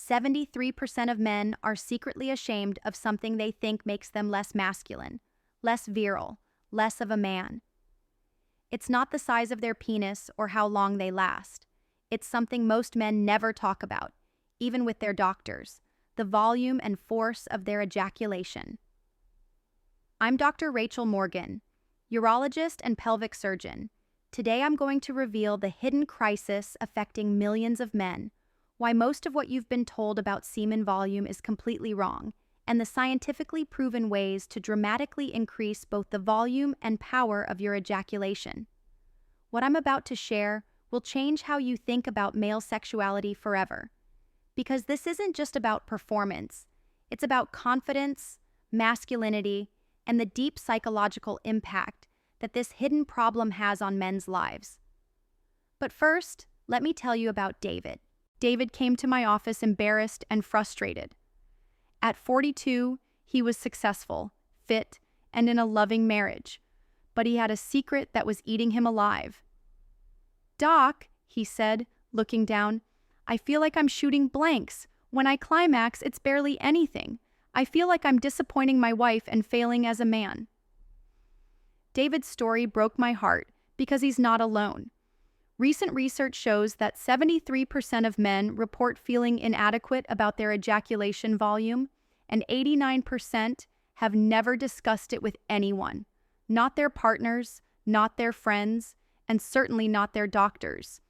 73% of men are secretly ashamed of something they think makes them less masculine, less virile, less of a man. It's not the size of their penis or how long they last. It's something most men never talk about, even with their doctors: the volume and force of their ejaculation. I'm Dr. Rachel Morgan, urologist and pelvic surgeon. Today I'm going to reveal the hidden crisis affecting millions of men, why most of what you've been told about semen volume is completely wrong, and the scientifically proven ways to dramatically increase both the volume and power of your ejaculation. What I'm about to share will change how you think about male sexuality forever. Because this isn't just about performance, it's about confidence, masculinity, and the deep psychological impact that this hidden problem has on men's lives. But first, let me tell you about David. David came to my office embarrassed and frustrated. At 42, he was successful, fit, and in a loving marriage, but he had a secret that was eating him alive. "Doc," he said, looking down, "I feel like I'm shooting blanks. When I climax, it's barely anything. I feel like I'm disappointing my wife and failing as a man." David's story broke my heart because he's not alone. Recent research shows that 73% of men report feeling inadequate about their ejaculation volume, and 89% have never discussed it with anyone, not their partners, not their friends, and certainly not their doctors.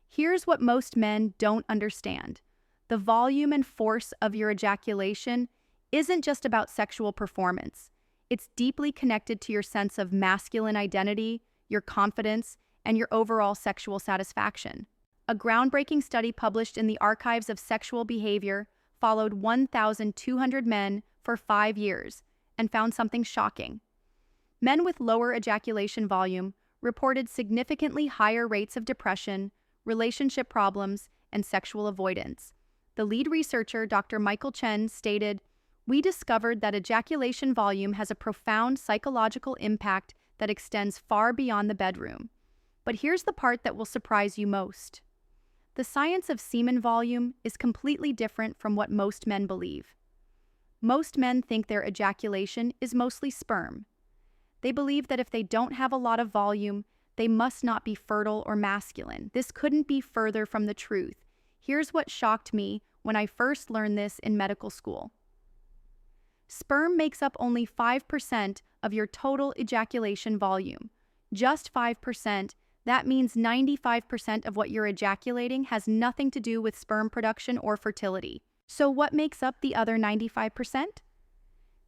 Here's what most men don't understand. The volume and force of your ejaculation isn't just about sexual performance. It's deeply connected to your sense of masculine identity, your confidence, and your overall sexual satisfaction. A groundbreaking study published in the Archives of Sexual Behavior followed 1,200 men for 5 years and found something shocking. Men with lower ejaculation volume reported significantly higher rates of depression, relationship problems, and sexual avoidance. The lead researcher, Dr. Michael Chen, stated, "We discovered that ejaculation volume has a profound psychological impact that extends far beyond the bedroom. But here's the part that will surprise you most. The science of semen volume is completely different from what most men believe. Most men think their ejaculation is mostly sperm. They believe that if they don't have a lot of volume, they must not be fertile or masculine. This couldn't be further from the truth. Here's what shocked me when I first learned this in medical school. Sperm makes up only 5% of your total ejaculation volume. Just 5%. That means 95% of what you're ejaculating has nothing to do with sperm production or fertility. So what makes up the other 95%?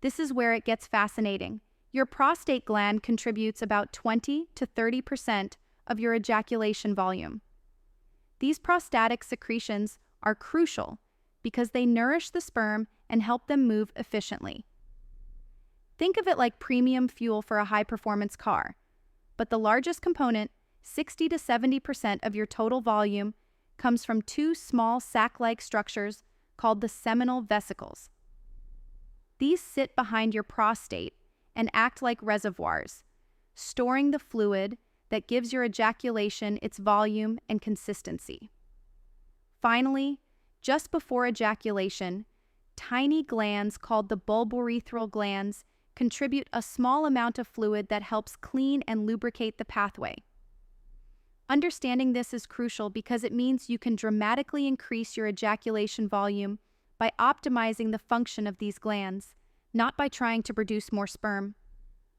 This is where it gets fascinating. Your prostate gland contributes about 20 to 30% of your ejaculation volume. These prostatic secretions are crucial because they nourish the sperm and help them move efficiently. Think of it like premium fuel for a high-performance car. But the largest component, 60 to 70% of your total volume, comes from two small sac-like structures called the seminal vesicles. These sit behind your prostate and act like reservoirs, storing the fluid that gives your ejaculation its volume and consistency. Finally, just before ejaculation, tiny glands called the bulbourethral glands contribute a small amount of fluid that helps clean and lubricate the pathway. Understanding this is crucial because it means you can dramatically increase your ejaculation volume by optimizing the function of these glands, not by trying to produce more sperm.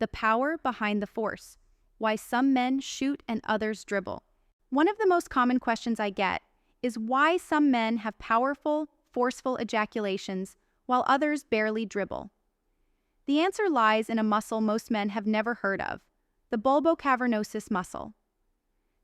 The power behind the force. Why some men shoot and others dribble. One of the most common questions I get is why some men have powerful, forceful ejaculations while others barely dribble. The answer lies in a muscle most men have never heard of, the bulbocavernosus muscle.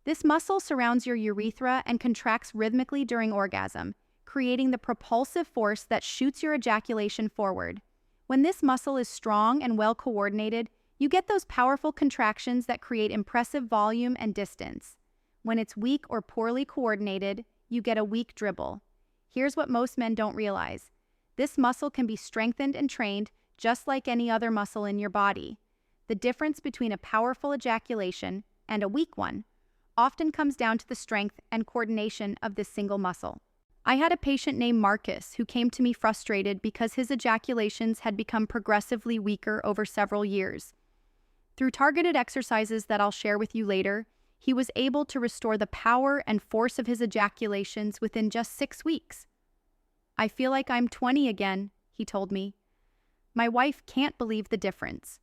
This muscle surrounds your urethra and contracts rhythmically during orgasm, creating the propulsive force that shoots your ejaculation forward. When this muscle is strong and well coordinated, you get those powerful contractions that create impressive volume and distance. When it's weak or poorly coordinated, you get a weak dribble. Here's what most men don't realize. This muscle can be strengthened and trained just like any other muscle in your body. The difference between a powerful ejaculation and a weak one often comes down to the strength and coordination of this single muscle. I had a patient named Marcus who came to me frustrated because his ejaculations had become progressively weaker over several years. Through targeted exercises that I'll share with you later, he was able to restore the power and force of his ejaculations within just 6 weeks. "I feel like I'm 20 again," he told me. My wife can't believe the difference.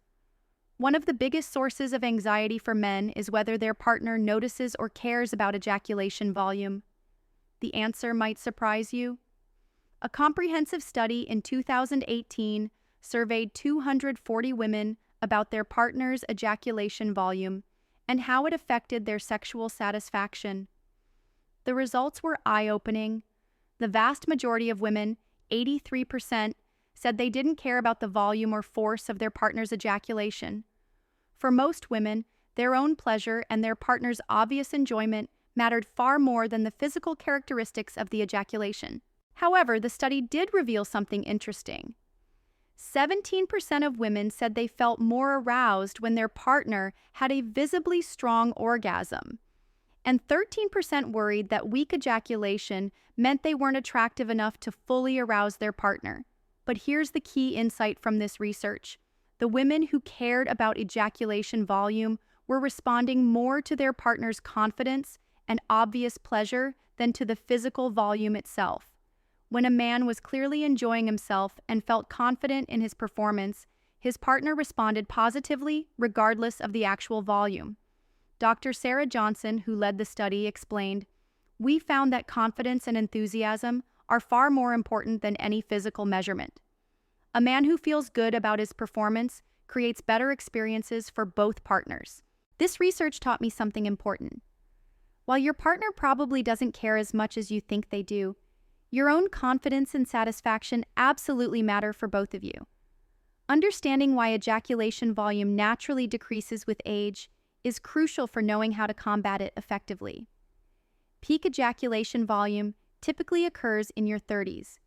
One of the biggest sources of anxiety for men is whether their partner notices or cares about ejaculation volume. The answer might surprise you. A comprehensive study in 2018 surveyed 240 women about their partner's ejaculation volume and how it affected their sexual satisfaction. The results were eye-opening. The vast majority of women, 83%, said they didn't care about the volume or force of their partner's ejaculation. For most women, their own pleasure and their partner's obvious enjoyment mattered far more than the physical characteristics of the ejaculation. However, the study did reveal something interesting. 17% of women said they felt more aroused when their partner had a visibly strong orgasm, and 13% worried that weak ejaculation meant they weren't attractive enough to fully arouse their partner. But here's the key insight from this research. The women who cared about ejaculation volume were responding more to their partner's confidence and obvious pleasure than to the physical volume itself. When a man was clearly enjoying himself and felt confident in his performance, his partner responded positively regardless of the actual volume. Dr. Sarah Johnson, who led the study, explained, "We found that confidence and enthusiasm are far more important than any physical measurement. A man who feels good about his performance creates better experiences for both partners." This research taught me something important. While your partner probably doesn't care as much as you think they do, your own confidence and satisfaction absolutely matter for both of you. Understanding why ejaculation volume naturally decreases with age is crucial for knowing how to combat it effectively. Peak ejaculation volume typically occurs in your 30s.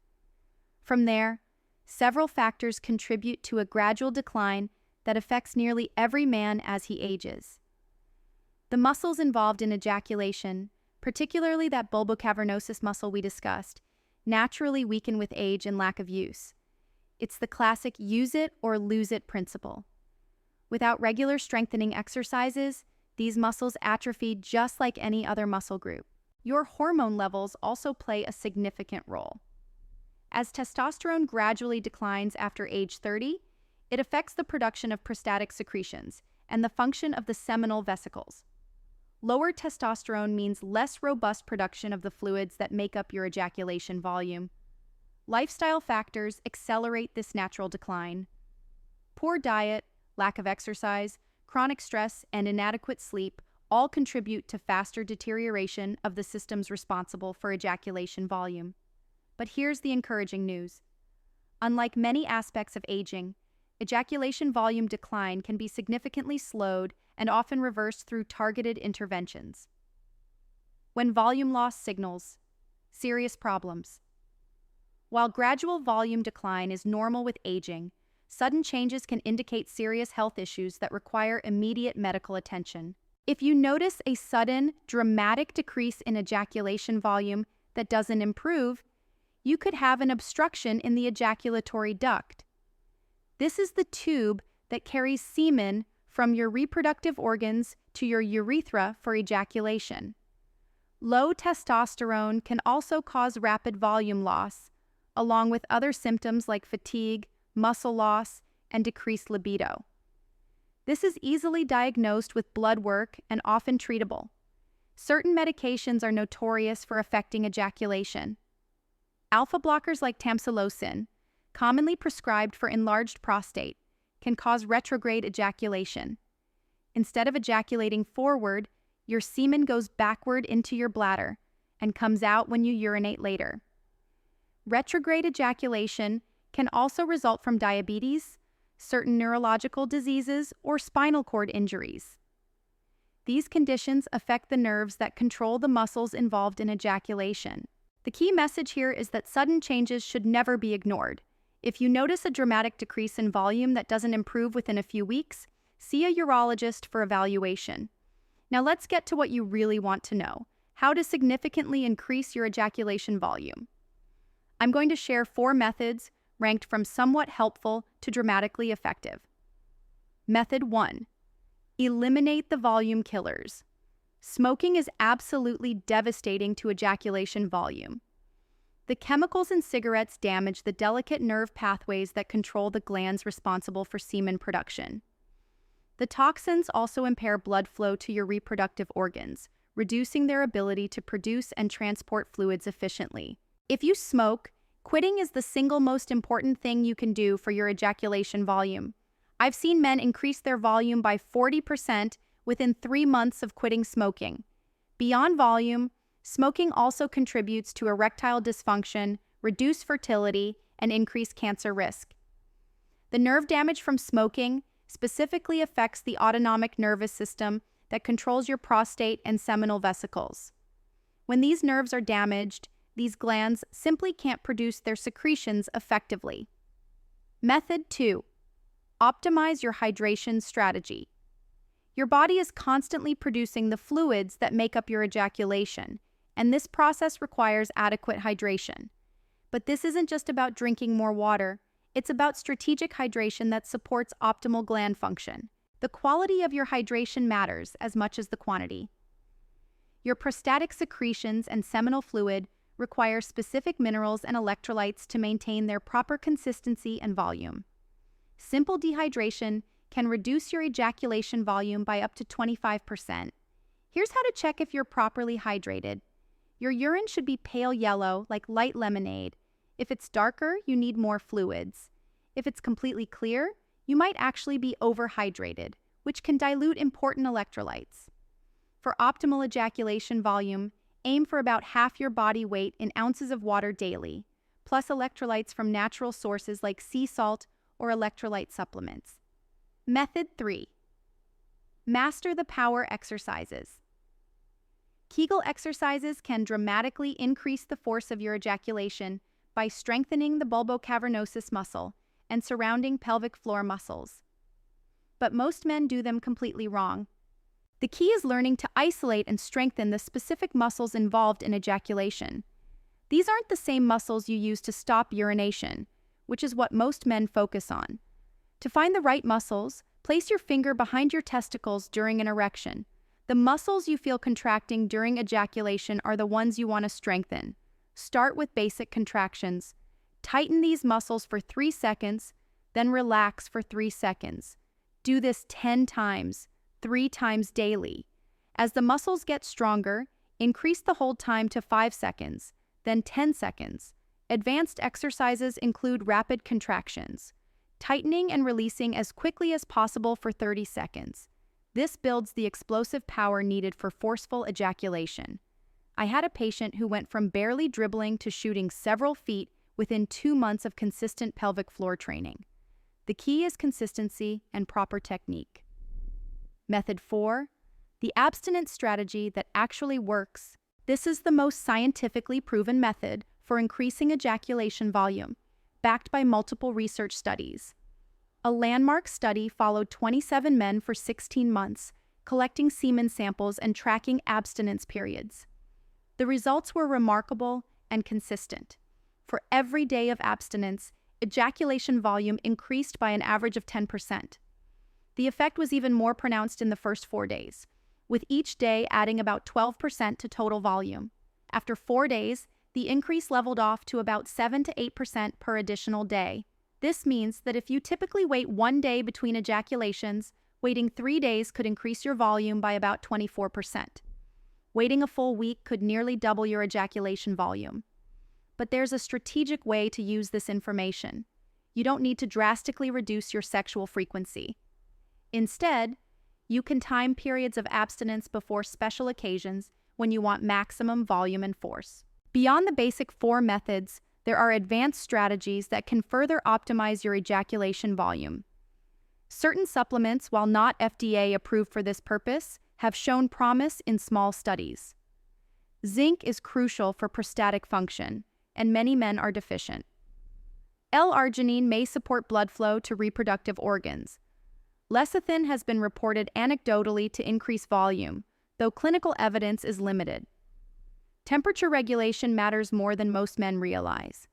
From there, several factors contribute to a gradual decline that affects nearly every man as he ages. The muscles involved in ejaculation, particularly that bulbocavernosus muscle we discussed, naturally weaken with age and lack of use. It's the classic use it or lose it principle. Without regular strengthening exercises, these muscles atrophy just like any other muscle group. Your hormone levels also play a significant role. As testosterone gradually declines after age 30, it affects the production of prostatic secretions and the function of the seminal vesicles. Lower testosterone means less robust production of the fluids that make up your ejaculation volume. Lifestyle factors accelerate this natural decline. Poor diet, lack of exercise, chronic stress, and inadequate sleep all contribute to faster deterioration of the systems responsible for ejaculation volume. But here's the encouraging news. Unlike many aspects of aging, ejaculation volume decline can be significantly slowed and often reversed through targeted interventions. When volume loss signals serious problems. While gradual volume decline is normal with aging, sudden changes can indicate serious health issues that require immediate medical attention. If you notice a sudden, dramatic decrease in ejaculation volume that doesn't improve, you could have an obstruction in the ejaculatory duct. This is the tube that carries semen from your reproductive organs to your urethra for ejaculation. Low testosterone can also cause rapid volume loss, along with other symptoms like fatigue, muscle loss, and decreased libido. This is easily diagnosed with blood work and often treatable. Certain medications are notorious for affecting ejaculation. Alpha blockers like tamsulosin, commonly prescribed for enlarged prostate, can cause retrograde ejaculation. Instead of ejaculating forward, your semen goes backward into your bladder and comes out when you urinate later. Retrograde ejaculation can also result from diabetes, certain neurological diseases, or spinal cord injuries. These conditions affect the nerves that control the muscles involved in ejaculation. The key message here is that sudden changes should never be ignored. If you notice a dramatic decrease in volume that doesn't improve within a few weeks, see a urologist for evaluation. Now let's get to what you really want to know. How to significantly increase your ejaculation volume. I'm going to share 4 methods ranked from somewhat helpful to dramatically effective. Method 1. Eliminate the volume killers. Smoking is absolutely devastating to ejaculation volume. The chemicals in cigarettes damage the delicate nerve pathways that control the glands responsible for semen production. The toxins also impair blood flow to your reproductive organs, reducing their ability to produce and transport fluids efficiently. If you smoke, quitting is the single most important thing you can do for your ejaculation volume. I've seen men increase their volume by 40% within 3 months of quitting smoking. Beyond volume, smoking also contributes to erectile dysfunction, reduced fertility, and increased cancer risk. The nerve damage from smoking specifically affects the autonomic nervous system that controls your prostate and seminal vesicles. When these nerves are damaged, these glands simply can't produce their secretions effectively. Method 2. Optimize your hydration strategy. Your body is constantly producing the fluids that make up your ejaculation, and this process requires adequate hydration. But this isn't just about drinking more water, it's about strategic hydration that supports optimal gland function. The quality of your hydration matters as much as the quantity. Your prostatic secretions and seminal fluid require specific minerals and electrolytes to maintain their proper consistency and volume. Simple dehydration can reduce your ejaculation volume by up to 25%. Here's how to check if you're properly hydrated. Your urine should be pale yellow, like light lemonade. If it's darker, you need more fluids. If it's completely clear, you might actually be overhydrated, which can dilute important electrolytes. For optimal ejaculation volume, aim for about half your body weight in ounces of water daily, plus electrolytes from natural sources like sea salt or electrolyte supplements. Method 3. Master the power exercises. Kegel exercises can dramatically increase the force of your ejaculation by strengthening the bulbocavernosus muscle and surrounding pelvic floor muscles. But most men do them completely wrong. The key is learning to isolate and strengthen the specific muscles involved in ejaculation. These aren't the same muscles you use to stop urination, which is what most men focus on. To find the right muscles, place your finger behind your testicles during an erection. The muscles you feel contracting during ejaculation are the ones you want to strengthen. Start with basic contractions. Tighten these muscles for 3 seconds, then relax for 3 seconds. Do this 10 times, 3 times daily. As the muscles get stronger, increase the hold time to 5 seconds, then 10 seconds. Advanced exercises include rapid contractions, tightening and releasing as quickly as possible for 30 seconds. This builds the explosive power needed for forceful ejaculation. I had a patient who went from barely dribbling to shooting several feet within 2 months of consistent pelvic floor training. The key is consistency and proper technique. Method 4. The abstinence strategy that actually works. This is the most scientifically proven method for increasing ejaculation volume, backed by multiple research studies. A landmark study followed 27 men for 16 months, collecting semen samples and tracking abstinence periods. The results were remarkable and consistent. For every day of abstinence, ejaculation volume increased by an average of 10%. The effect was even more pronounced in the first 4 days, with each day adding about 12% to total volume. After 4 days, the increase leveled off to about 7 to 8% per additional day. This means that if you typically wait 1 day between ejaculations, waiting 3 days could increase your volume by about 24%. Waiting a full week could nearly double your ejaculation volume. But there's a strategic way to use this information. You don't need to drastically reduce your sexual frequency. Instead, you can time periods of abstinence before special occasions when you want maximum volume and force. Beyond the basic 4 methods, there are advanced strategies that can further optimize your ejaculation volume. Certain supplements, while not FDA approved for this purpose, have shown promise in small studies. Zinc is crucial for prostatic function, and many men are deficient. L-arginine may support blood flow to reproductive organs. Lecithin has been reported anecdotally to increase volume, though clinical evidence is limited. Temperature regulation matters more than most men realize.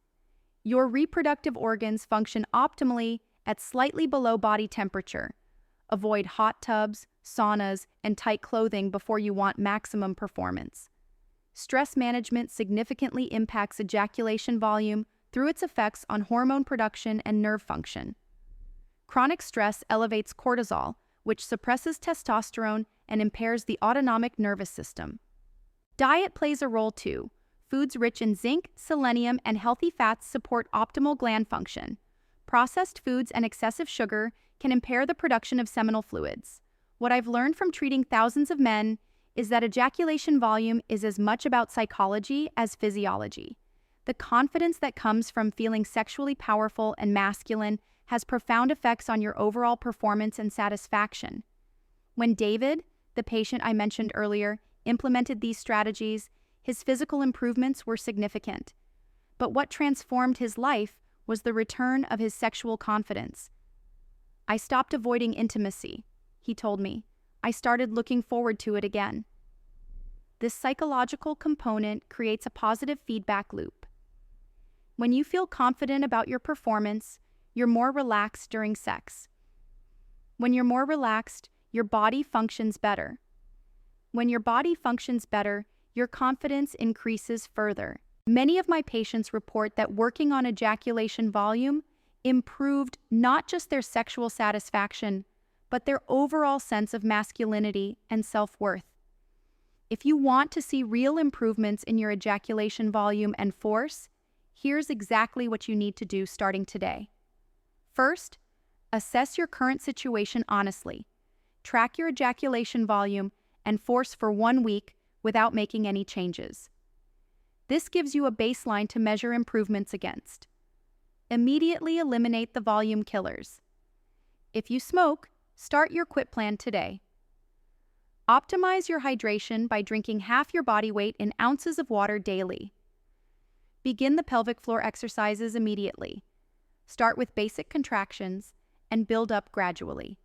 Your reproductive organs function optimally at slightly below body temperature. Avoid hot tubs, saunas, and tight clothing before you want maximum performance. Stress management significantly impacts ejaculation volume through its effects on hormone production and nerve function. Chronic stress elevates cortisol, which suppresses testosterone and impairs the autonomic nervous system. Diet plays a role too. Foods rich in zinc, selenium, and healthy fats support optimal gland function. Processed foods and excessive sugar can impair the production of seminal fluids. What I've learned from treating thousands of men is that ejaculation volume is as much about psychology as physiology. The confidence that comes from feeling sexually powerful and masculine has profound effects on your overall performance and satisfaction. When David, the patient I mentioned earlier, implemented these strategies, his physical improvements were significant. But what transformed his life was the return of his sexual confidence. "I stopped avoiding intimacy," he told me. "I started looking forward to it again." This psychological component creates a positive feedback loop. When you feel confident about your performance, you're more relaxed during sex. When you're more relaxed, your body functions better. When your body functions better, your confidence increases further. Many of my patients report that working on ejaculation volume improved not just their sexual satisfaction, but their overall sense of masculinity and self-worth. If you want to see real improvements in your ejaculation volume and force, here's exactly what you need to do starting today. First, assess your current situation honestly. Track your ejaculation volume and force for 1 week without making any changes. This gives you a baseline to measure improvements against. Immediately eliminate the volume killers. If you smoke, start your quit plan today. Optimize your hydration by drinking half your body weight in ounces of water daily. Begin the pelvic floor exercises immediately. Start with basic contractions and build up gradually.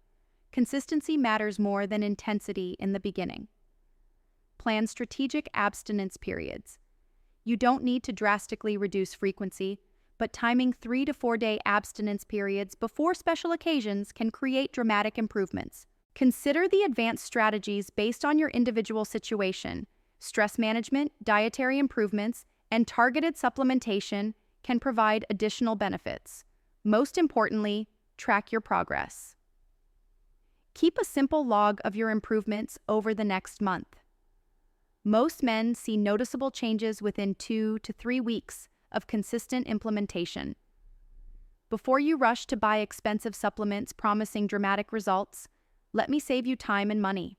Consistency matters more than intensity in the beginning. Plan strategic abstinence periods. You don't need to drastically reduce frequency, but timing 3 to 4 day abstinence periods before special occasions can create dramatic improvements. Consider the advanced strategies based on your individual situation. Stress management, dietary improvements, and targeted supplementation can provide additional benefits. Most importantly, track your progress. Keep a simple log of your improvements over the next month. Most men see noticeable changes within 2 to 3 weeks of consistent implementation. Before you rush to buy expensive supplements promising dramatic results, let me save you time and money.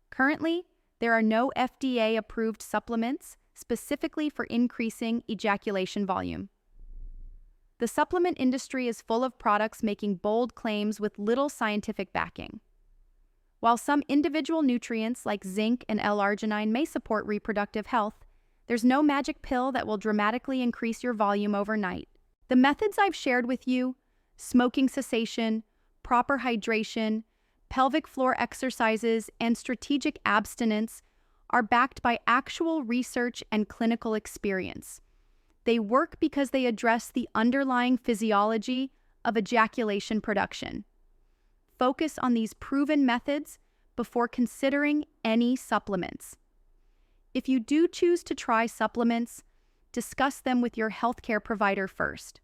Currently, there are no FDA-approved supplements specifically for increasing ejaculation volume. The supplement industry is full of products making bold claims with little scientific backing. While some individual nutrients like zinc and L-arginine may support reproductive health, there's no magic pill that will dramatically increase your volume overnight. The methods I've shared with you, smoking cessation, proper hydration, pelvic floor exercises, and strategic abstinence, are backed by actual research and clinical experience. They work because they address the underlying physiology of ejaculation production. Focus on these proven methods before considering any supplements. If you do choose to try supplements, discuss them with your healthcare provider first.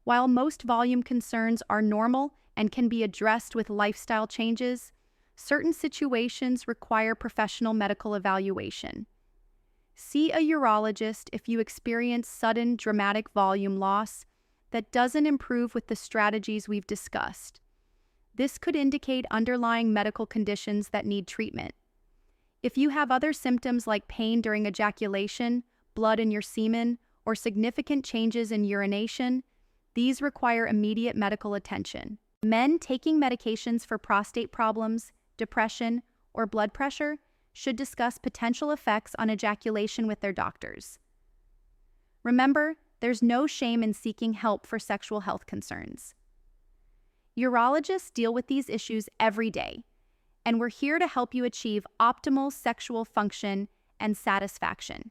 While most volume concerns are normal and can be addressed with lifestyle changes, certain situations require professional medical evaluation. See a urologist if you experience sudden, dramatic volume loss that doesn't improve with the strategies we've discussed. This could indicate underlying medical conditions that need treatment. If you have other symptoms like pain during ejaculation, blood in your semen, or significant changes in urination, these require immediate medical attention. Men taking medications for prostate problems, depression, or blood pressure should discuss potential effects on ejaculation with their doctors. Remember, there's no shame in seeking help for sexual health concerns. Urologists deal with these issues every day, and we're here to help you achieve optimal sexual function and satisfaction.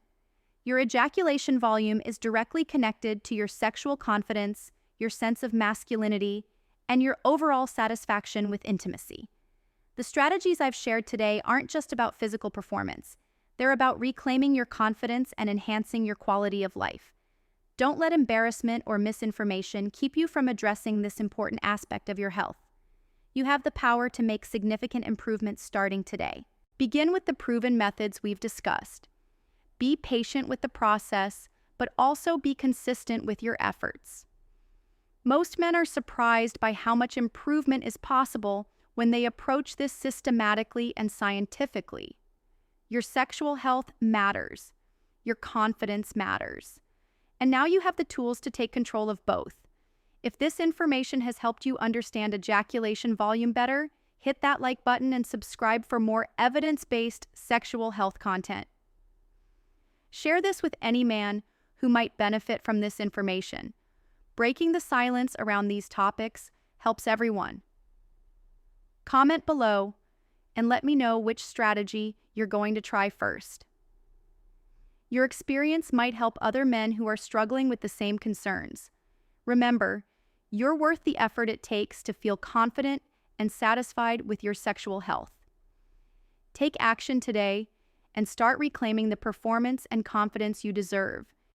Your ejaculation volume is directly connected to your sexual confidence, your sense of masculinity, and your overall satisfaction with intimacy. The strategies I've shared today aren't just about physical performance. They're about reclaiming your confidence and enhancing your quality of life. Don't let embarrassment or misinformation keep you from addressing this important aspect of your health. You have the power to make significant improvements starting today. Begin with the proven methods we've discussed. Be patient with the process, but also be consistent with your efforts. Most men are surprised by how much improvement is possible when they approach this systematically and scientifically. Your sexual health matters. Your confidence matters. And now you have the tools to take control of both. If this information has helped you understand ejaculation volume better, hit that like button and subscribe for more evidence-based sexual health content. Share this with any man who might benefit from this information. Breaking the silence around these topics helps everyone. Comment below and let me know which strategy you're going to try first. Your experience might help other men who are struggling with the same concerns. Remember, you're worth the effort it takes to feel confident and satisfied with your sexual health. Take action today and start reclaiming the performance and confidence you deserve.